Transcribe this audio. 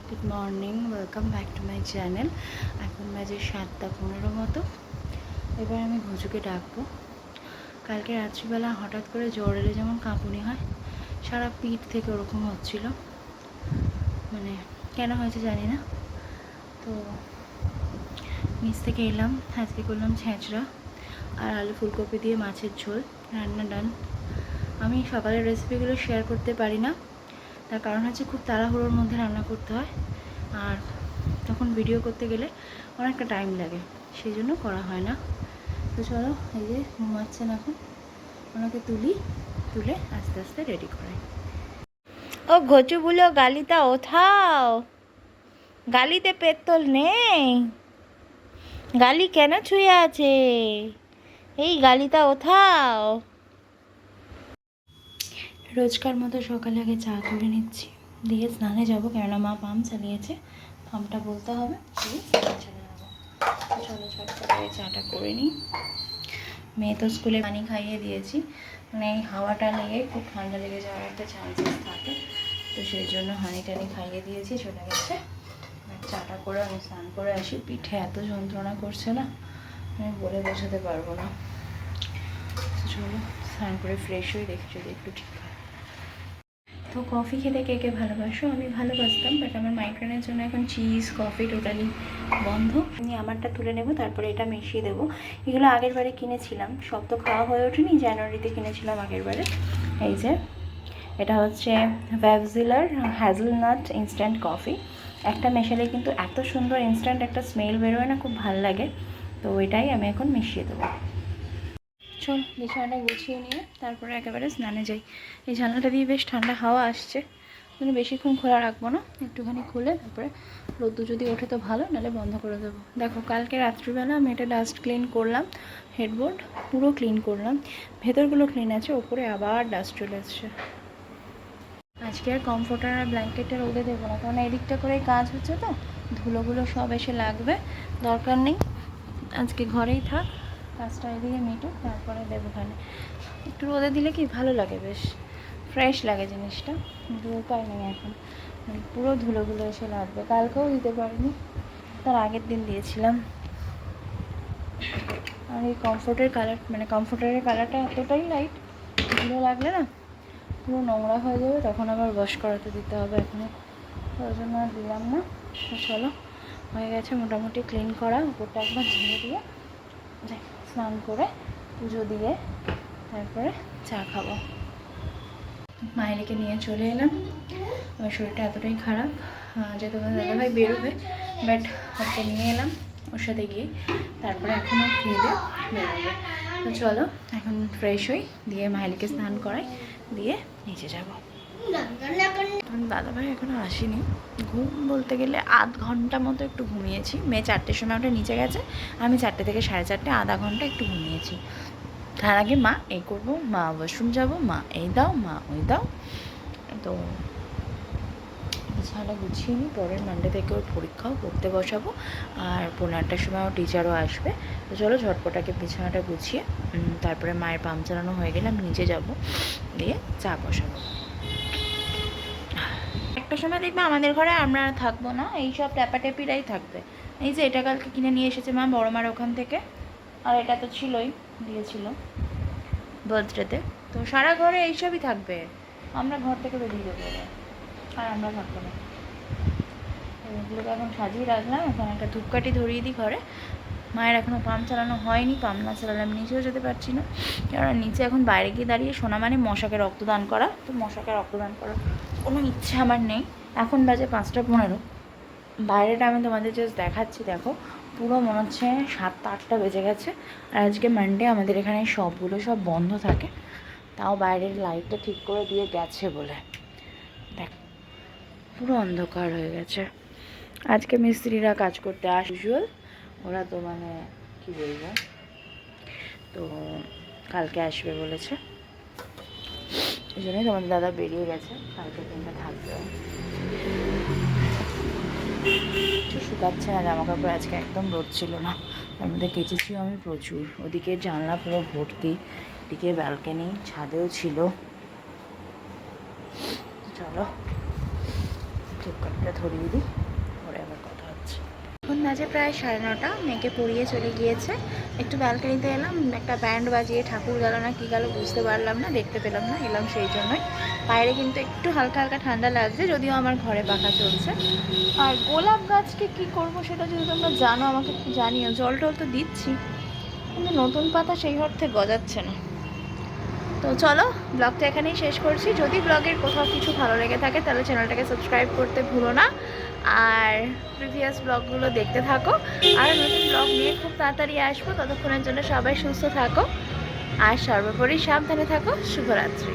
Good morning, welcome back to my channel. এখন বাজে 7:15 মতো। এবার আমি ভুজুকে ডাকবো। কালকে রাত্রিবেলা হঠাৎ করে জ্বর এলে যেমন কাঁপুনি হয়, সারা পিঠ থেকে ওরকম হচ্ছিল। মানে কেন হয়েছে জানি না। তো নিচ থেকে এলাম, আজকে করলাম ছেঁচড়া আর আলু ফুলকপি দিয়ে মাছের ঝোল। রান্না ডান। আমি সকালের রেসিপিগুলো শেয়ার করতে পারি না, তার কারণ হচ্ছে খুব তাড়াহুড়োর মধ্যে রান্না করতে হয়, আর তখন ভিডিও করতে গেলে অনেকটা টাইম লাগে, সেই জন্য করা হয় না। তো চলো, এই যে ঘুমাচ্ছেন এখন, ওনাকে তুলে আস্তে আস্তে রেডি করাই। ও ঘচু বুলো, গালিটা ওঠাও। গালিতে পেত্তল নেই, গালি কেন ছুঁয়ে আছে? এই গালিটা ওঠাও। রোজকার মতো সকালে আগে চা করে নিচ্ছি, দিয়ে স্নানে যাবো, কেননা মা পাম্প চালিয়েছে, পাম্পটা বলতে হবে, দিয়ে স্নানে চলে যাবো। চলো ঝটপট চাটা করে নিই। মেয়ে তো স্কুলে পানি খাইয়ে দিয়েছি, মানে এই হাওয়াটা লেগে খুব ঠান্ডা লেগে যাওয়ার একটা চান্সেস থাকে, তো সেই জন্য হানি টানি খাইয়ে দিয়েছি, চলে গেছে। চাটা করে আমি স্নান করে আসি। পিঠে এত যন্ত্রণা করছে না, আমি বলে বোঝাতে পারবো না। চলো স্নান করে ফ্রেশ হয়ে দেখি যদি একটু ঠিক হয়। তো কফি খেতে কে কে ভালোবাসো? আমি ভালোবাসতাম, বাট আমার মাইগ্রেনের জন্য এখন চিজ কফি টোটালি বন্ধ। আমি আমারটা তুলে নেব, তারপরে এটা মিশিয়ে দেবো। এগুলো আগের বারে কিনেছিলাম, সব তো খাওয়া হয়ে ওঠেনি, জানুয়ারিতে কিনেছিলাম আগের বারে। এই যে এটা হচ্ছে ভ্যাভজিলার হ্যাজেলনাট ইনস্ট্যান্ট কফি। একটা মেশালে কিন্তু এত সুন্দর ইনস্ট্যান্ট একটা স্মেল বেরোয় না, খুব ভালো লাগে। তো এটাই আমি এখন মিশিয়ে দেবো। চল বিছানাটা গুছিয়ে নিয়ে তারপরে একেবারে স্নানে যাই। এই জানলাটা দিয়ে বেশ ঠান্ডা হাওয়া আসছে, মানে বেশিক্ষণ খোলা রাখবো না, একটুখানি খুলে তারপরে রোদ্দু যদি ওঠে তো ভালো, নাহলে বন্ধ করে দেবো। দেখো কালকে রাত্রিবেলা আমি এটা ডাস্ট ক্লিন করলাম, হেডবোর্ড পুরো ক্লিন করলাম, ভেতরগুলো ক্লিন আছে, ওপরে আবার ডাস্ট চলে এসছে। আজকে আর কমফোর্টার আর ব্ল্যাঙ্কেটটা রোদে দেবো না, কারণ এদিকটা করেই কাজ হচ্ছে, তো ধুলোগুলো সব এসে লাগবে, দরকার নেই। আজকে ঘরেই থাক, কাজটা এদিকে মিটুক, তারপরে দেবো। ওখানে একটু রোদে দিলে কি ভালো লাগে, বেশ ফ্রেশ লাগে জিনিসটা, কিন্তু উপায় নেই এখন, মানে পুরো ধুলোগুলো এসে লাগবে। কালকেও দিতে পারিনি, তার আগের দিন দিয়েছিলাম। আর এই কমফোর্টের কালার, মানে কমফোর্টারের কালারটা এতটাই লাইট, ধুলো লাগলে না পুরো নোংরা হয়ে যাবে, তখন আবার ওয়াশ করাতে দিতে হবে। এখনও ওই জন্য আর দিলাম না। তো চলো, হয়ে গেছে মোটামুটি ক্লিন করা, উপরটা একবার ঝেড়ে দিয়ে স্নান করে পুজো দিয়ে তারপরে চা খাবো। মায়েরকে নিয়ে চলে এলাম, আমার শরীরটা এতটাই খারাপ যে তোমার দাদাভাই বেরোবে, বাট ওকে নিয়ে এলাম ওর সাথে গিয়ে, তারপরে এখন আর খেয়ে দিয়ে বেরোবে। তো চলো এখন ফ্রেশ হই, দিয়ে মাইলিকে স্নান করাই, দিয়ে নিচে যাবো। দাদাভাই এখনও আসেনি, ঘুম বলতে গেলে আধ ঘন্টা মতো একটু ঘুমিয়েছি। মেয়ে 4টের সময় ওটা নিচে গেছে, আমি 4টে থেকে 4:30 আধা ঘন্টা একটু ঘুমিয়েছি। তার আগে মা এই করবো, মা ওয়াশরুম যাবো, মা এই দাও, মা ওই দাও। তো বিছানাটা গুছিয়ে নিই, পরের মানডে থেকে ওর পরীক্ষাও পড়তে বসাবো, আর 8:15টার সময় ওর টিচারও আসবে। তো চলো ঝটপটাকে বিছানাটা গুছিয়ে তারপরে মায়ের পাম্প চালানো হয়ে গেলে আমি নিচে যাবো, দিয়ে চা বসাবো। একটা সময় দেখবে আমাদের ঘরে আমরা থাকবো না, এইসব ট্যাপাট্যাপিরাই থাকবে। এই যে এটা কালকে কিনে নিয়ে এসেছে মা বড় মার ওখান থেকে, আর এটা তো ছিলই, দিয়েছিল বার্থডেতে। তো সারা ঘরে এইসবই থাকবে, আমরা ঘর থেকে বেরিয়ে দেবো, আর আমরা থাকবো না। এগুলোকে এখন সাজিয়ে রাখলাম, এখন একটা ধূপকাঠি ধরিয়ে দিই ঘরে। মায়ের এখনও পাম্প চালানো হয়নি, পাম্প না চালালে আমি নিচেও যেতে পারছি না, কারণ নিচে এখন বাইরে গিয়ে দাঁড়িয়ে শোনা মানে মশাকে রক্তদান করা, তো মশাকে রক্তদান করার কোনো ইচ্ছে আমার নেই। এখন বাজে 5:15, বাইরেটা আমি তোমাদের জাস্ট দেখাচ্ছি, দেখো পুরো মনে হচ্ছে 7-8টা বেজে গেছে। আর আজকে মানডে, আমাদের এখানে সবগুলো সব বন্ধ থাকে, তাও বাইরের লাইটটা ঠিক করে দিয়ে গেছে বলে দেখ পুরো অন্ধকার হয়ে গেছে। আজকে মিস্ত্রিরা কাজ করতে ইউজুয়াল, ওরা তো মানে কী বলবো, তো কালকে আসবে বলেছে, এই জন্যই তোমাদের দাদা বেরিয়ে গেছে, কালকে দিনটা থাকবে। কিছু শুকাচ্ছে না জামা কাপড়, আজকে একদম রোদ ছিল না, তার মধ্যে কেচেছিও আমি প্রচুর। ওদিকে জানলা পুরো ভর্তি, এদিকে ব্যালকনি, ছাদেও ছিল। চলো ধূপকাঠিটা ধরিয়ে দিই, পরে আবার কথা হচ্ছে। এখন বাজে প্রায় 9:30, মেয়েকে পড়িয়ে চলে গিয়েছে। একটু ব্যালকানিতে এলাম, একটা ব্যান্ড বাজিয়ে ঠাকুর গেল না কি গেল বুঝতে পারলাম না, দেখতে পেলাম না, এলাম সেই জন্যই। বাইরে কিন্তু একটু হালকা হালকা ঠান্ডা লাগছে, যদিও আমার ঘরে পাখা চলছে। আর গোলাপ গাছকে কি করব সেটা যদি তোমরা জানো আমাকে একটু জানিও। জল টল তো দিচ্ছি, কিন্তু নতুন পাতা সেই অর্থে গজাচ্ছে না। তো চলো, ব্লগটা এখানেই শেষ করছি। যদি ব্লগের কোথাও কিছু ভালো লেগে থাকে তাহলে চ্যানেলটাকে সাবস্ক্রাইব করতে ভুলো না, আর প্রিভিয়াস ব্লগগুলো দেখতে থাকো। আর নতুন ব্লগ নিয়ে খুব তাড়াতাড়ি আসবো। ততক্ষণের জন্য সবাই সুস্থ থাকো আর সর্বোপরি সাবধানে থাকো। শুভরাত্রি।